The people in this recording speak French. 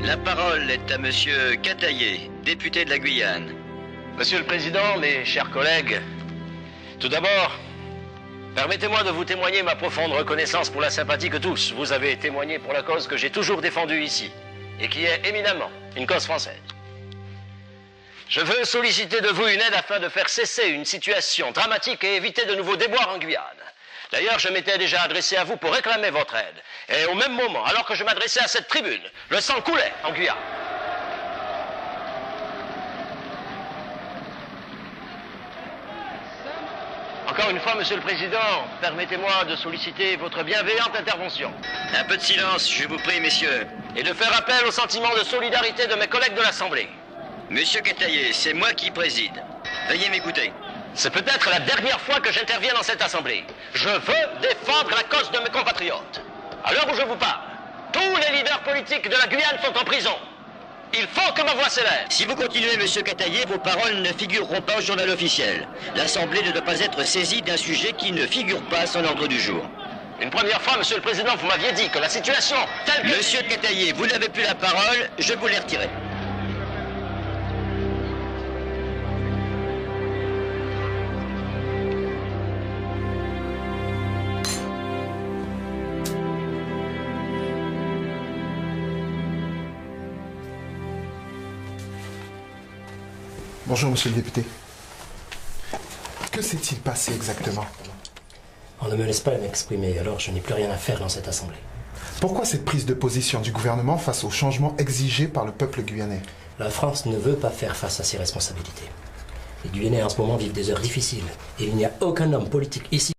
La parole est à Monsieur Cataillé, député de la Guyane. Monsieur le Président, mes chers collègues, tout d'abord, permettez-moi de vous témoigner ma profonde reconnaissance pour la sympathie que tous vous avez témoignée pour la cause que j'ai toujours défendue ici, et qui est éminemment une cause française. Je veux solliciter de vous une aide afin de faire cesser une situation dramatique et éviter de nouveaux déboires en Guyane. D'ailleurs, je m'étais déjà adressé à vous pour réclamer votre aide. Et au même moment, alors que je m'adressais à cette tribune, le sang coulait en Guyane. Encore une fois, Monsieur le Président, permettez-moi de solliciter votre bienveillante intervention. Un peu de silence, je vous prie, messieurs. Et de faire appel au sentiment de solidarité de mes collègues de l'Assemblée. Monsieur Cataillé, c'est moi qui préside. Veuillez m'écouter. C'est peut-être la dernière fois que j'interviens dans cette Assemblée. Je veux défendre la cause de mes compatriotes. À l'heure où je vous parle, tous les leaders politiques de la Guyane sont en prison. Il faut que ma voix s'élève. Si vous continuez, Monsieur Cataillé, vos paroles ne figureront pas au journal officiel. L'Assemblée ne doit pas être saisie d'un sujet qui ne figure pas à son ordre du jour. Une première fois, Monsieur le Président, vous m'aviez dit que la situation telle que... Monsieur Cataillé, vous n'avez plus la parole, je vous l'ai retirée. Bonjour, monsieur le député. Que s'est-il passé exactement? On ne me laisse pas m'exprimer, alors je n'ai plus rien à faire dans cette assemblée. Pourquoi cette prise de position du gouvernement face aux changements exigés par le peuple guyanais? La France ne veut pas faire face à ses responsabilités. Les Guyanais en ce moment vivent des heures difficiles, et il n'y a aucun homme politique ici